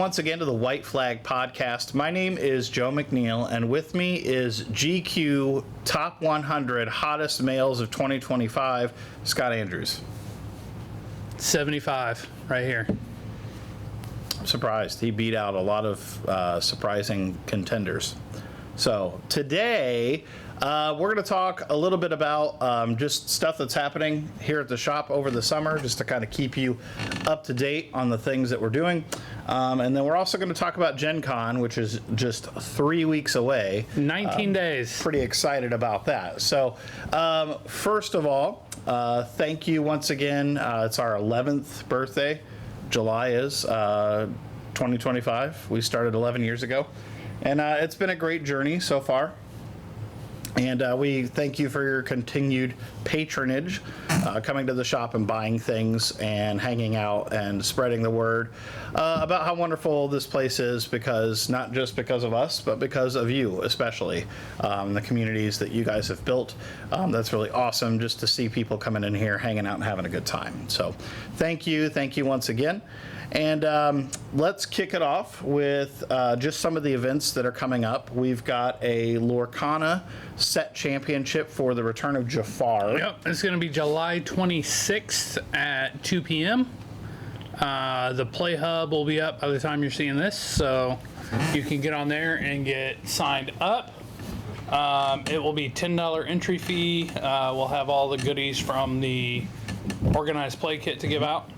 once again to the White Flag Podcast. My name is Joe McNeil, and with me is GQ Top 100 Hottest Males of 2025, Scott Andrews. 75, right here. I'm surprised. He beat out a lot of surprising contenders. So today, we're going to talk a little bit about just stuff that's happening here at the shop over the summer, just to kind of keep you up to date on the things that we're doing. And then we're also going to talk about Gencon, which is just 3 weeks away. 19 days. Pretty excited about that. So first of all, thank you once again. It's our 11th birthday. July is 2025. We started 11 years ago. And it's been a great journey so far. And we thank you for your continued patronage, coming to the shop and buying things and hanging out and spreading the word about how wonderful this place is, because not just because of us, but because of you, especially the communities that you guys have built. That's really awesome just to see people coming in here, hanging out and having a good time. So thank you once again. And let's kick it off with just some of the events that are coming up. We've got a Lorcana set championship for the return of Jafar. Yep, it's going to be July 26th at 2 p.m. The Play Hub will be up by the time you're seeing this, so you can get on there and get signed up. It will be $10 entry fee. We'll have all the goodies from the organized play kit to give out.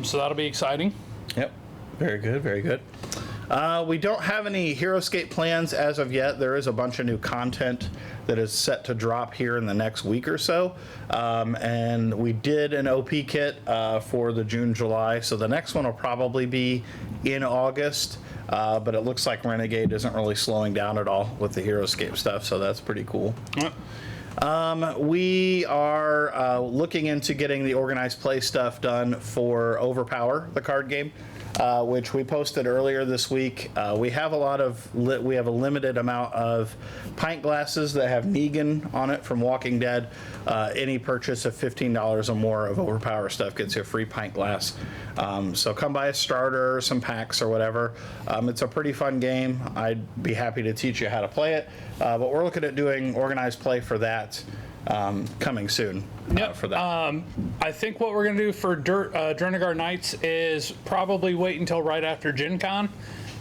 So that'll be exciting. Yep. Very good. Very good. We don't have any HeroScape plans as of yet. There is a bunch of new content that is set to drop here in the next week or so. And we did an OP kit for the June, July. So the next one will probably be in August. But it looks like Renegade isn't really slowing down at all with the HeroScape stuff. So that's pretty cool. Yep. We are looking into getting the organized play stuff done for Overpower, the card game, which we posted earlier this week. We have we have a limited amount of pint glasses that have Negan on it from Walking Dead. Any purchase of $15 or more of Overpower stuff gets you a free pint glass. So come buy a starter, some packs or whatever. It's a pretty fun game. I'd be happy to teach you how to play it. But we're looking at doing organized play for that coming soon. For that. I think what we're going to do for Drengar Knights is probably wait until right after Gen Con.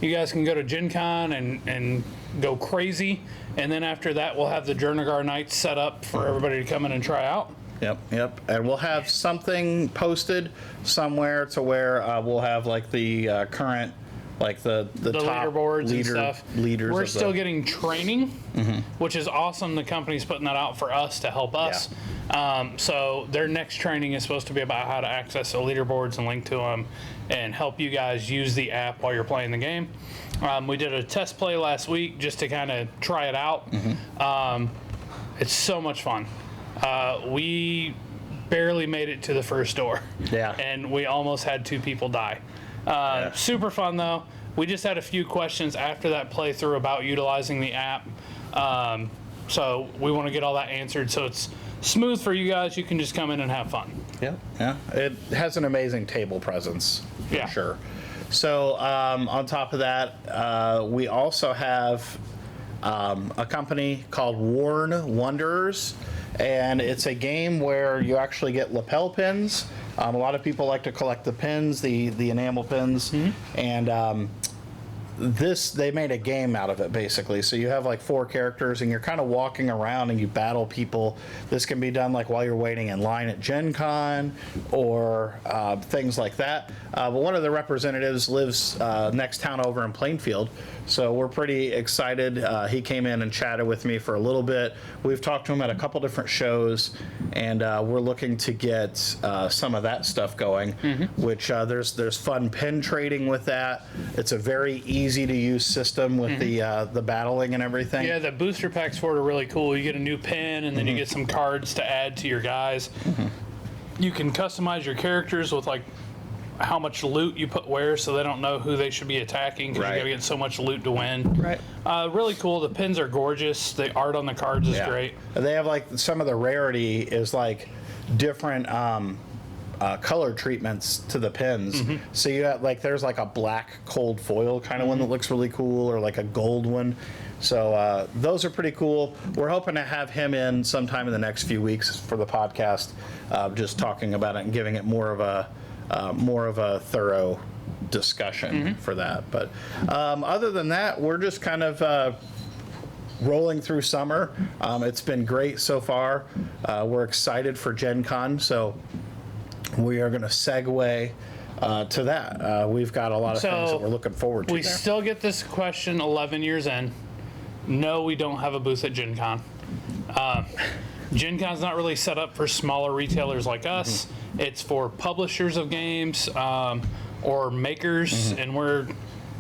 You guys can go to Gen Con and go crazy. And then after that, we'll have the Drengar Knights set up for everybody to come in and try out. Yep. And we'll have something posted somewhere to where we'll have like the current, like the top leaderboards and stuff. Leaders. We're still getting training, which is awesome. The company's putting that out for us to help us. Yeah. So their next training is supposed to be about how to access the leaderboards and link to them and help you guys use the app while you're playing the game. We did a test play last week just to kind of try it out. It's so much fun. We barely made it to the first door. Yeah. And we almost had 2 people die. Super fun though. We just had a few questions after that playthrough about utilizing the app. So we want to get all that answered so it's smooth for you guys. You can just come in and have fun. Yeah. It has an amazing table presence for sure. So on top of that, we also have a company called Worn Wanderers, and it's a game where you actually get lapel pins. A lot of people like to collect the pins, the enamel pins, and they made a game out of it basically. So you have like 4 characters and you're kind of walking around and you battle people. This can be done like while you're waiting in line at Gen Con or things like that. But one of the representatives lives next town over in Plainfield. So we're pretty excited. He came in and chatted with me for a little bit. We've talked to him at a couple different shows, and we're looking to get some of that stuff going, which there's fun pin trading with that. It's a very easy to use system with the battling and everything. Yeah, the booster packs for it are really cool. You get a new pin, and then you get some cards to add to your guys. You can customize your characters with like how much loot you put where, so they don't know who they should be attacking because you gotta get so much loot to win. Right. Really cool. The pins are gorgeous. The art on the cards is great. And they have like some of the rarity is like different color treatments to the pins. So you have there's like a black cold foil kind of one that looks really cool, or like a gold one. So those are pretty cool. We're hoping to have him in sometime in the next few weeks for the podcast, just talking about it and giving it more of a thorough discussion for that. But other than that, we're just kind of rolling through summer. It's been great so far. We're excited for Gencon, so we are going to segue to that. We've got a lot of things that we're looking forward to. We still get this question 11 years in. No, we don't have a booth at Gencon. Gencon's not really set up for smaller retailers like us. It's for publishers of games or makers, and we're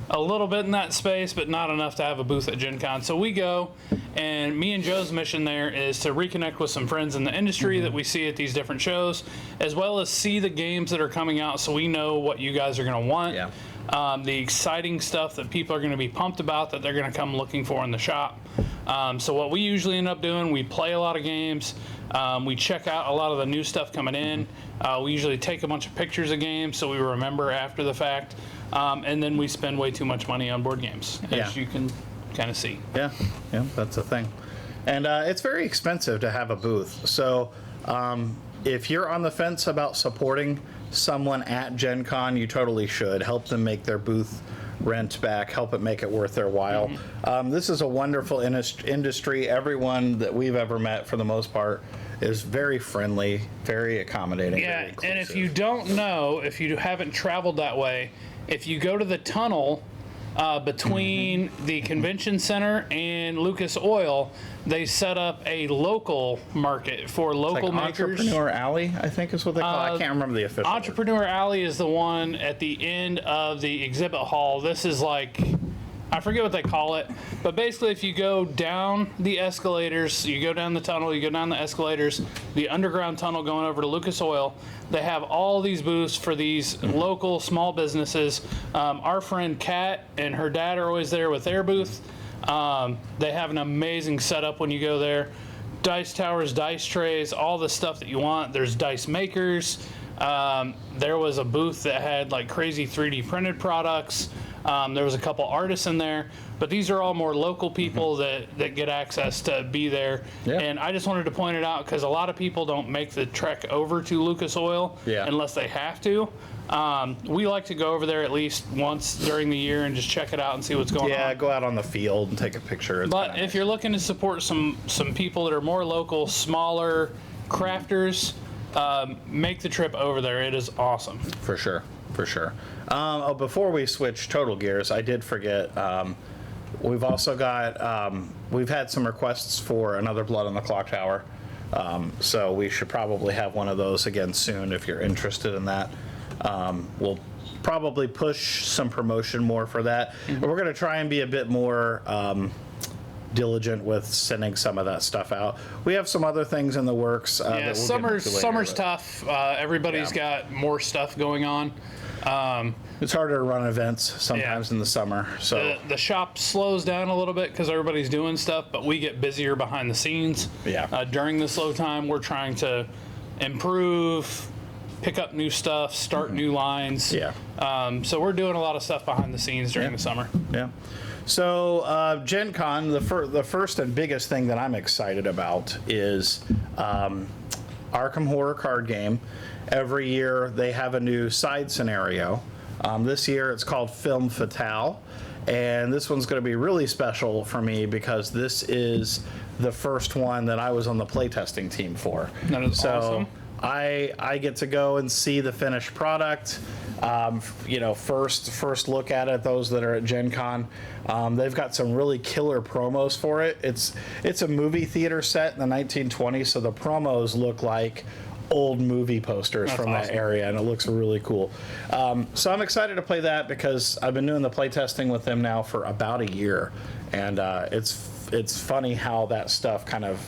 a little bit in that space, but not enough to have a booth at Gencon. So we go, and me and Joe's mission there is to reconnect with some friends in the industry that we see at these different shows, as well as see the games that are coming out so we know what you guys are going to want. Yeah. The exciting stuff that people are going to be pumped about that they're going to come looking for in the shop. So what we usually end up doing, we play a lot of games. We check out a lot of the new stuff coming in. We usually take a bunch of pictures of games so we remember after the fact. And then we spend way too much money on board games, as you can kind of see. Yeah, that's the thing. And it's very expensive to have a booth. So if you're on the fence about supporting someone at Gen Con, you totally should. Help them make their booth rent back, help it make it worth their while. This is a wonderful industry. Everyone that we've ever met, for the most part, is very friendly, very accommodating. Yeah, very and if you don't know, if you haven't traveled that way, if you go to the tunnel between the convention center and Lucas Oil, they set up a local market for local makers. Entrepreneur Alley, I think is what they call it. I can't remember the official Entrepreneur Alley is the one at the end of the exhibit hall. This is like, I forget what they call it, but basically if you go down the escalators, you go down the tunnel, you go down the escalators, the underground tunnel going over to Lucas Oil, they have all these booths for these local small businesses. Our friend Kat and her dad are always there with their booth. They have an amazing setup when you go there. Dice towers, dice trays, all the stuff that you want. There's dice makers. There was a booth that had like crazy 3D printed products. There was a couple artists in there, but these are all more local people that get access to be there. Yeah. And I just wanted to point it out because a lot of people don't make the trek over to Lucas Oil unless they have to. We like to go over there at least once during the year and just check it out and see what's going on. Yeah, go out on the field and take a picture. But if you're looking to support some people that are more local, smaller crafters, make the trip over there. It is awesome. For sure. Before we switch total gears, I did forget. We've also got. We've had some requests for another Blood on the Clock Tower, so we should probably have one of those again soon if you're interested in that. We'll probably push some promotion more for that, but we're going to try and be a bit more diligent with sending some of that stuff out. We have some other things in the works. Yeah, summer's tough. Everybody's got more stuff going on. It's harder to run events sometimes in the summer. So the shop slows down a little bit because everybody's doing stuff, but we get busier behind the scenes. Yeah. During the slow time, we're trying to improve, pick up new stuff, start new lines. Yeah. So we're doing a lot of stuff behind the scenes during the summer. Yeah. So Gen Con, the first and biggest thing that I'm excited about is Arkham Horror card game. Every year they have a new side scenario. This year it's called Film Fatale, and this one's going to be really special for me because this is the first one that I was on the playtesting team for. That is awesome. I get to go and see the finished product. First look at it. Those that are at Gen Con, they've got some really killer promos for it. It's a movie theater set in the 1920s, so the promos look like old movie posters from that area, and it looks really cool. So I'm excited to play that because I've been doing the play testing with them now for about a year, and it's funny how that stuff kind of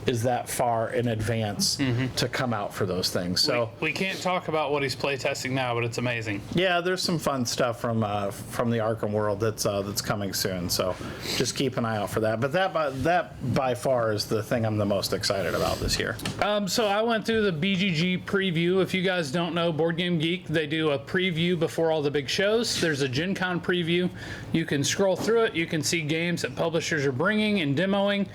is that far in advance to come out for those things. So we can't talk about what he's playtesting now, but it's amazing. yeah, there's some fun stuff from the Arkham world that's coming soon. So just keep an eye out for that. But that by far is the thing I'm the most excited about this year. So I went through the BGG preview. If you guys don't know Board Game Geek, they do a preview before all the big shows. There's a Gencon preview. You can scroll through it. You can see games that publishers are bringing and demoing.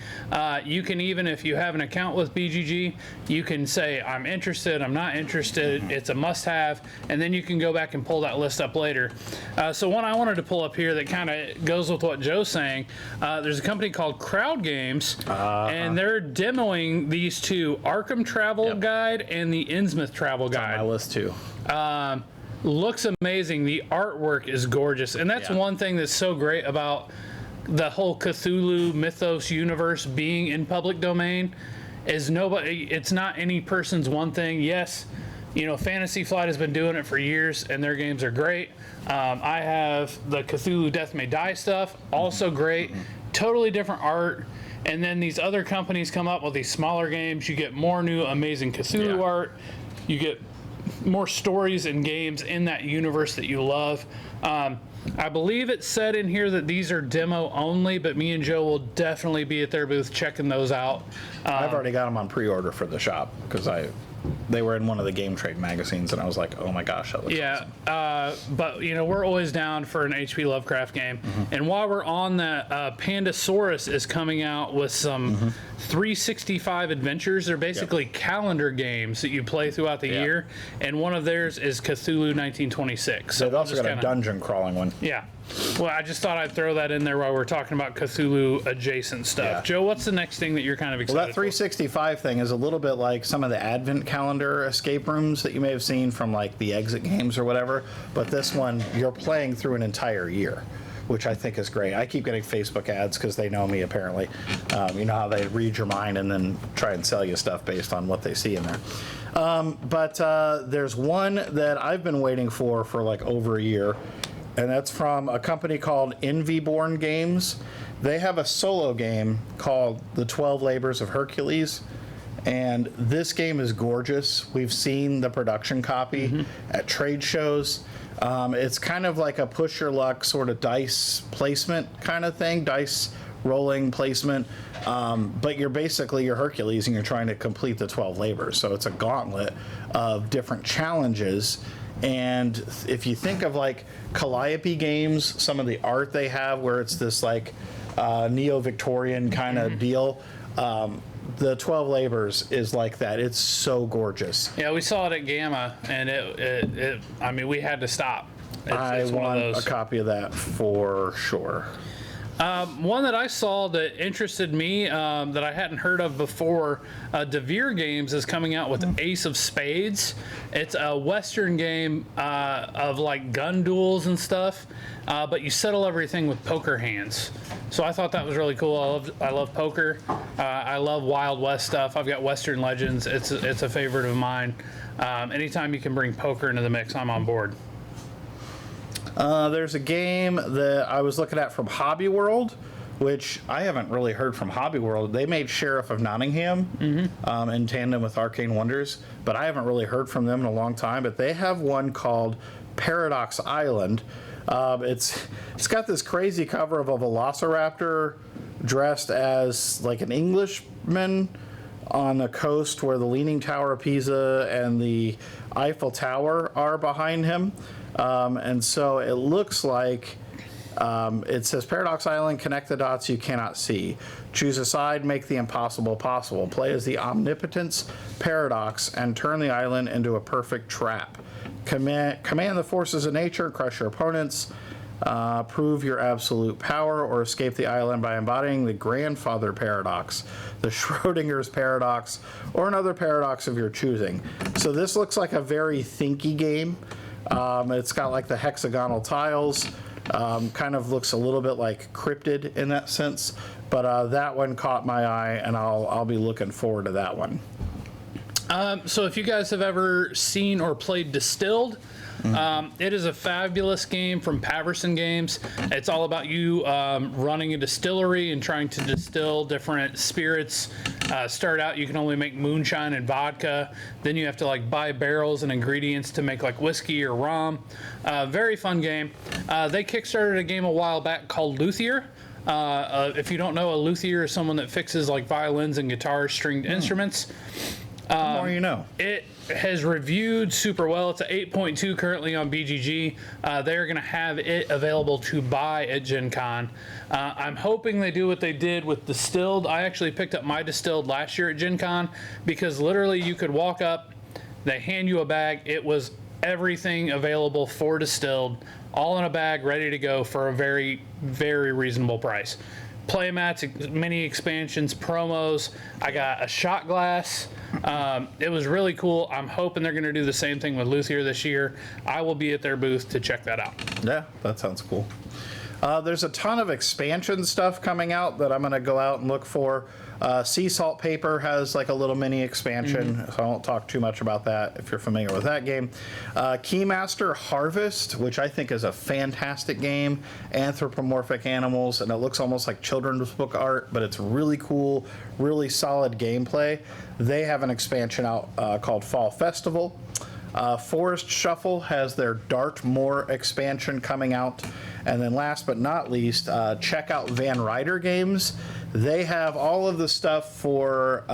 You can even, if you have an account with BGG, you can say, I'm interested, I'm not interested, it's a must-have, and then you can go back and pull that list up later. So one I wanted to pull up here that kind of goes with what Joe's saying, there's a company called Crowd Games, and they're demoing these two, Arkham Travel Guide and the Innsmouth Travel Guide. On my list too. Looks amazing. The artwork is gorgeous, and that's one thing that's so great about the whole Cthulhu mythos universe being in public domain is it's not any person's one thing. Yes, you know, Fantasy Flight has been doing it for years and their games are great. I have the Cthulhu Death May Die stuff, also great, totally different art. And then these other companies come up with these smaller games. You get more new amazing Cthulhu art. You get more stories and games in that universe that you love. I believe it said in here that these are demo only, but me and Joe will definitely be at their booth checking those out. I've already got them on pre-order for the shop because they were in one of the Game Trade magazines, and I was like, oh my gosh, that looks awesome. But you know, we're always down for an H.P. Lovecraft game. And while we're on that, Pandasaurus is coming out with some 365 adventures. They're basically calendar games that you play throughout the year, and one of theirs is Cthulhu 1926. So they've also got a dungeon crawling one. Yeah. Well, I just thought I'd throw that in there while we're talking about Cthulhu adjacent stuff. Yeah. Joe, what's the next thing that you're kind of excited Well, that 365 thing is a little bit like some of the Advent calendar escape rooms that you may have seen from like the Exit Games or whatever. But this one, you're playing through an entire year, which I think is great. I keep getting Facebook ads because they know me apparently. You know how they read your mind and then try and sell you stuff based on what they see in there. But there's one that I've been waiting for like over a year. And that's from a company called Envyborn Games. They have a solo game called The 12 Labors of Hercules. And this game is gorgeous. We've seen the production copy at trade shows. It's kind of like a push your luck sort of dice placement kind of thing, dice rolling placement. But you're Hercules and you're trying to complete the 12 labors. So it's a gauntlet of different challenges. And if you think of like Calliope games, some of the art they have where it's this like neo-Victorian kind of deal, the 12 Labors is like that. It's so gorgeous. Yeah, we saw it at Gamma, and I mean, we had to stop. I want a copy of that for sure. One that I saw that interested me that I hadn't heard of before, DeVere Games is coming out with Ace of Spades. It's a Western game of like gun duels and stuff, but you settle everything with poker hands. So I thought that was really cool. I love poker. I love Wild West stuff. I've got Western Legends. It's a favorite of mine. Anytime you can bring poker into the mix, I'm on board. There's a game that I was looking at from Hobby World, which I haven't really heard from Hobby World. They made Sheriff of Nottingham in tandem with Arcane Wonders, but I haven't really heard from them in a long time. But they have one called Paradox Island. It's got this crazy cover of a velociraptor dressed as like an Englishman on the coast where the Leaning Tower of Pisa and the Eiffel Tower are behind him. And so it looks like it says Paradox Island, connect the dots you cannot see. Choose a side, make the impossible possible. Play as the omnipotence paradox and turn the island into a perfect trap. Command the forces of nature, crush your opponents, prove your absolute power, or escape the island by embodying the grandfather paradox, the Schrodinger's paradox, or another paradox of your choosing. So this looks like a very thinky game. It's got like the hexagonal tiles, kind of looks a little bit like Cryptid in that sense, but that one caught my eye, and I'll be looking forward to that one. So if you guys have ever seen or played Distilled, it is a fabulous game from Paverson Games. It's all about you running a distillery and trying to distill different spirits Start out, you can only make moonshine and vodka. Then you have to like buy barrels and ingredients to make like whiskey or rum. Very fun game. They kickstarted a game a while back called Luthier. If you don't know, a luthier is someone that fixes like violins and guitars, stringed instruments. The more you know. It has reviewed super well. It's an 8.2 currently on BGG. They're going to have it available to buy at Gencon. I'm hoping they do what they did with Distilled. I actually picked up my Distilled last year at Gencon because literally you could walk up, they hand you a bag. It was everything available for Distilled, all in a bag, ready to go for a very, very reasonable price. Playmats, mini expansions, promos. I got a shot glass. It was really cool. I'm hoping they're going to do the same thing with Luthier this year. I will be at their booth to check that out. Yeah, that sounds cool. There's a ton of expansion stuff coming out that I'm going to go out and look for. Sea Salt Paper has like a little mini expansion, so I won't talk too much about that if you're familiar with that game. Keymaster Harvest, which I think is a fantastic game. Anthropomorphic animals, and it looks almost like children's book art, but it's really cool, really solid gameplay. They have an expansion out called Fall Festival. Forest Shuffle has their Dartmoor expansion coming out. And then last but not least, check out Van Ryder Games. They have all of the stuff for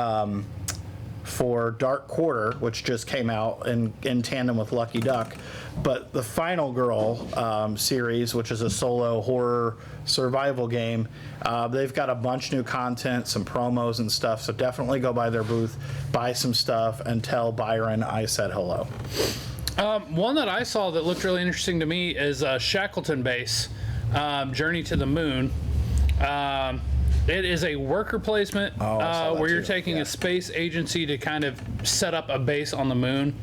Dark Quarter, which just came out in tandem with Lucky Duck. But the Final Girl series, which is a solo horror survival game, they've got a bunch new content, some promos and stuff. So definitely go by their booth, buy some stuff, and tell Byron I said hello. One that I saw that looked really interesting to me is Shackleton Base, Journey to the Moon. It is a worker placement where you're taking a space agency to kind of set up a base on the moon.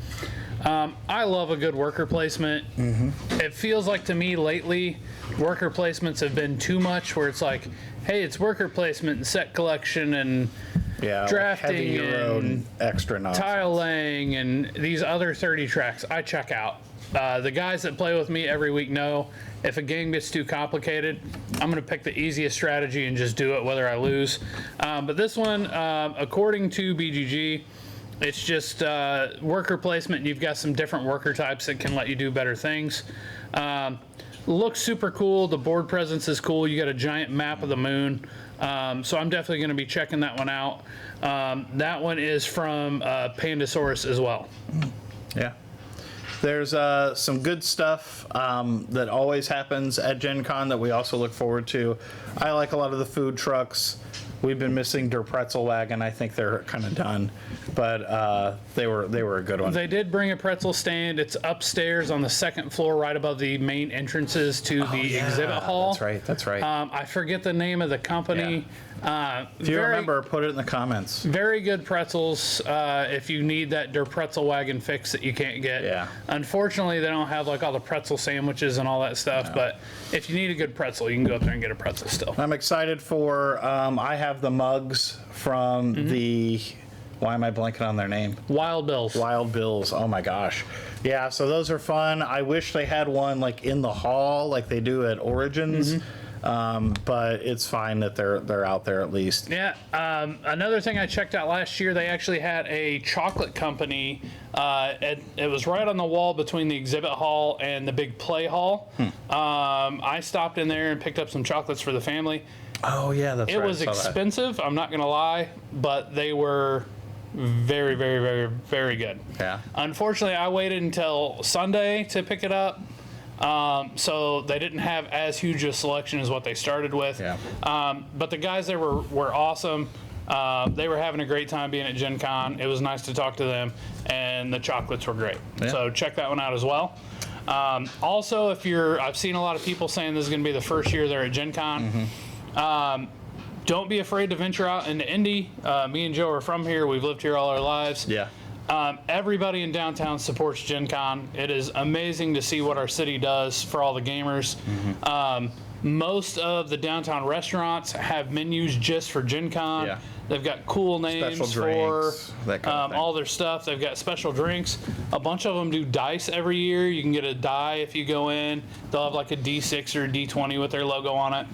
I love a good worker placement. It feels like to me lately, worker placements have been too much where it's like, hey, it's worker placement and set collection and drafting and extra nonsense. Tile laying and these other 30 tracks. I check out. The guys that play with me every week know if a game gets too complicated, I'm going to pick the easiest strategy and just do it whether I lose. But this one, according to BGG, it's just worker placement. You've got some different worker types that can let you do better things. Looks super cool. The board presence is cool. You got a giant map of the moon. So I'm definitely going to be checking that one out. That one is from Pandasaurus as well. Yeah. There's some good stuff that always happens at Gen Con that we also look forward to. I like a lot of the food trucks. We've been missing Der Pretzel Wagon. I think they're kind of done, but they were a good one. They did bring a pretzel stand. It's upstairs on the second floor, right above the main entrances to the exhibit hall. That's right. I forget the name of the company. If you remember, put it in the comments. Very good pretzels. If you need that Der Pretzel Wagon fix that you can't get. Yeah. Unfortunately, they don't have like all the pretzel sandwiches and all that stuff. No. But if you need a good pretzel, you can go up there and get a pretzel still. I'm excited for. I have the mugs from the. Why am I blanking on their name? Wild Bills. Wild Bills. Oh my gosh. Yeah. So those are fun. I wish they had one like in the hall, like they do at Origins. But it's fine that they're out there at least. Yeah. Another thing I checked out last year, they actually had a chocolate company. It was right on the wall between the exhibit hall and the big play hall. I stopped in there and picked up some chocolates for the family. Oh yeah, that's right. It was expensive. I'm not gonna lie, but they were very, very, very, very good. Yeah. Unfortunately, I waited until Sunday to pick it up. So they didn't have as huge a selection as what they started with. Yeah. But the guys there were awesome. They were having a great time being at Gen Con. It was nice to talk to them, and the chocolates were great. Yeah. So check that one out as well. Also, I've seen a lot of people saying this is going to be the first year they're at Gen Con. Don't be afraid to venture out into Indy. Me and Joe are from here. We've lived here all our lives. Yeah. Everybody in downtown supports Gen Con. It is amazing to see what our city does for all the gamers. Most of the downtown restaurants have menus just for Gen Con. Yeah. They've got cool names special drinks, for that kind of thing. all their stuff. They've got special drinks. A bunch of them do dice every year. You can get a die if you go in. They'll have like a D6 or D20 with their logo on it.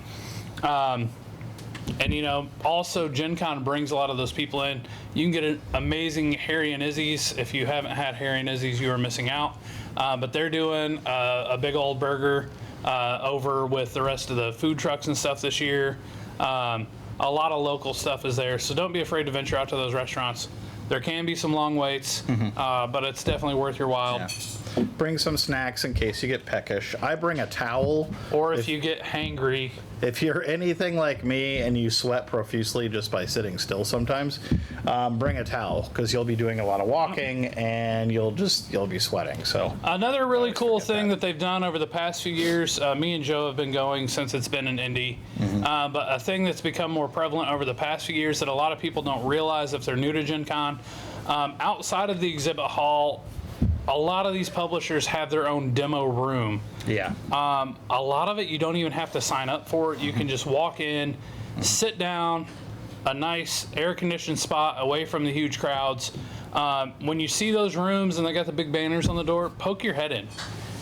And, also Gencon brings a lot of those people in. You can get an amazing Harry and Izzy's. If you haven't had Harry and Izzy's, you are missing out. But they're doing a big old burger over with the rest of the food trucks and stuff this year. A lot of local stuff is there, so don't be afraid to venture out to those restaurants. There can be some long waits, but it's definitely worth your while. Yeah. Bring some snacks in case you get peckish. I bring a towel. Or if you get hangry. If you're anything like me and you sweat profusely just by sitting still sometimes, bring a towel, because you'll be doing a lot of walking and you'll be sweating. So another really cool thing that they've done over the past few years, me and Joe have been going since it's been in Indy, but a thing that's become more prevalent over the past few years that a lot of people don't realize if they're new to Gen Con, outside of the exhibit hall, a lot of these publishers have their own demo room. Yeah. A lot of it you don't even have to sign up for. You can just walk in, sit down, a nice air-conditioned spot away from the huge crowds. When you see those rooms and they got the big banners on the door, poke your head in.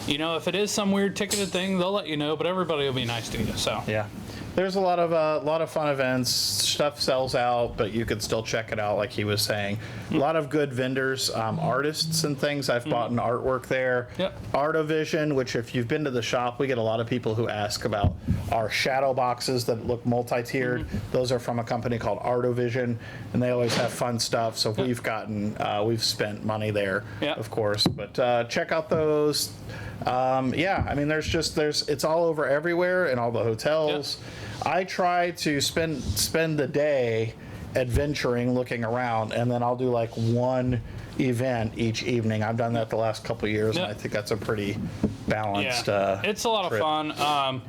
If it is some weird ticketed thing, they'll let you know, but everybody will be nice to you. So yeah. There's a lot of fun events. Stuff sells out, but you can still check it out, like he was saying. A lot of good vendors, artists and things. I've bought an artwork there. Yep. Artovision, which if you've been to the shop, we get a lot of people who ask about our shadow boxes that look multi-tiered. Those are from a company called Artovision, and they always have fun stuff. So we've spent money there, of course. But check out those. It's all over everywhere in all the hotels. Yep. I try to spend the day adventuring, looking around, and then I'll do like one event each evening. I've done that the last couple of years, and I think that's a pretty balanced it's a lot trip. of fun.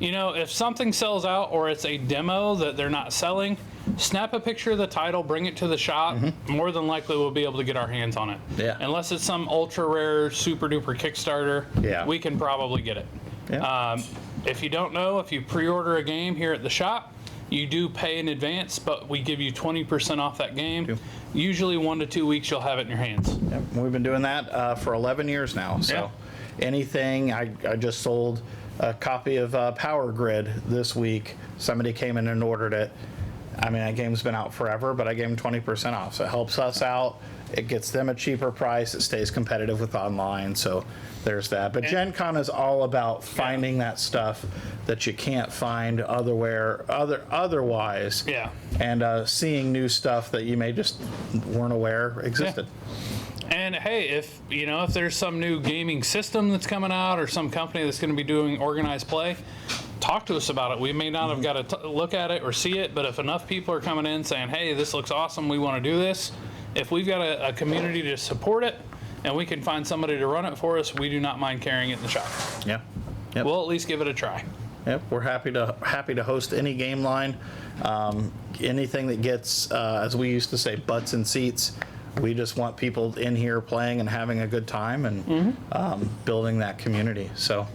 If something sells out or it's a demo that they're not selling, snap a picture of the title, bring it to the shop. More than likely we'll be able to get our hands on it. Yeah. Unless it's some ultra rare, super duper Kickstarter, we can probably get it. Yeah. If you don't know, if you pre-order a game here at the shop, you do pay in advance, but we give you 20% off that game. Usually 1 to 2 weeks you'll have it in your hands. Yep. We've been doing that for 11 years now. So anything, I just sold a copy of Power Grid this week. Somebody came in and ordered it. I mean, that game's been out forever, but I gave them 20% off. So it helps us out. It gets them a cheaper price. It stays competitive with online. So there's that. But Gen Con is all about finding that stuff that you can't find otherwise. Yeah. And seeing new stuff that you may just weren't aware existed. Yeah. And hey, if there's some new gaming system that's coming out or some company that's going to be doing organized play, talk to us about it. We may not have got to look at it or see it, but if enough people are coming in saying, hey, this looks awesome, we want to do this, if we've got a community to support it and we can find somebody to run it for us, we do not mind carrying it in the shop. Yeah. Yep. We'll at least give it a try. Yep, we're happy to host any game line, anything that gets, as we used to say, butts and seats. We just want people in here playing and having a good time and building that community. So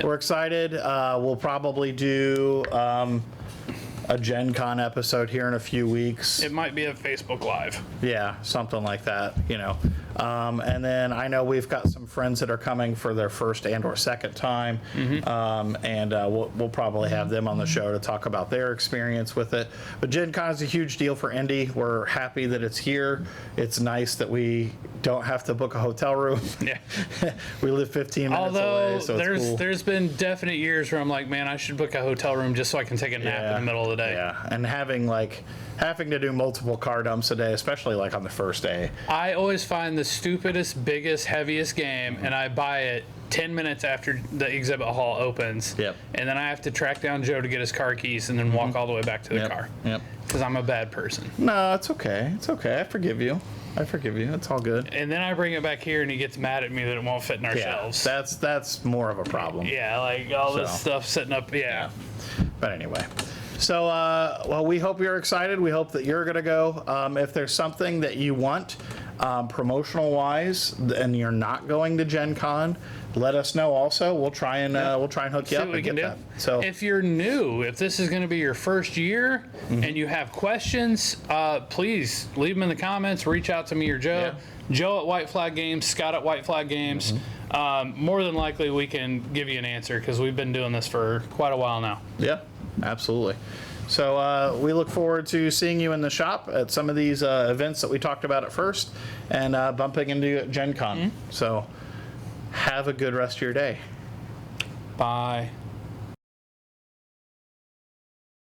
we're excited. We'll probably do a Gen Con episode here in a few weeks. It might be a Facebook Live. Yeah, something like that, and then I know we've got some friends that are coming for their first and or second time, and we'll probably have them on the show to talk about their experience with it. But Gen Con is a huge deal for Indy. We're happy that it's here. It's nice that we don't have to book a hotel room. Yeah. We live 15 minutes away, so it's cool. There's been definite years where I'm like, man, I should book a hotel room just so I can take a nap in the middle of the day. Yeah, and having to do multiple car dumps a day, especially like on the first day. I always find the stupidest, biggest, heaviest game, and I buy it 10 minutes after the exhibit hall opens. Yep. And then I have to track down Joe to get his car keys and then walk all the way back to the car. Yep. Because I'm a bad person. No, it's okay. It's okay. I forgive you. It's all good. And then I bring it back here and he gets mad at me that it won't fit in our shelves. That's more of a problem. Yeah, like all this stuff sitting up. Yeah. But anyway. So, well, we hope you're excited. We hope that you're going to go. If there's something that you want promotional-wise and you're not going to Gen Con, let us know also. We'll try and hook you up and get that. So if you're new, if this is going to be your first year and you have questions, please leave them in the comments. Reach out to me or Joe. Yeah. Joe at White Flag Games, Scott at White Flag Games. More than likely we can give you an answer because we've been doing this for quite a while now. Yeah, absolutely. So we look forward to seeing you in the shop at some of these events that we talked about at first, and bumping into Gencon. So have a good rest of your day. Bye.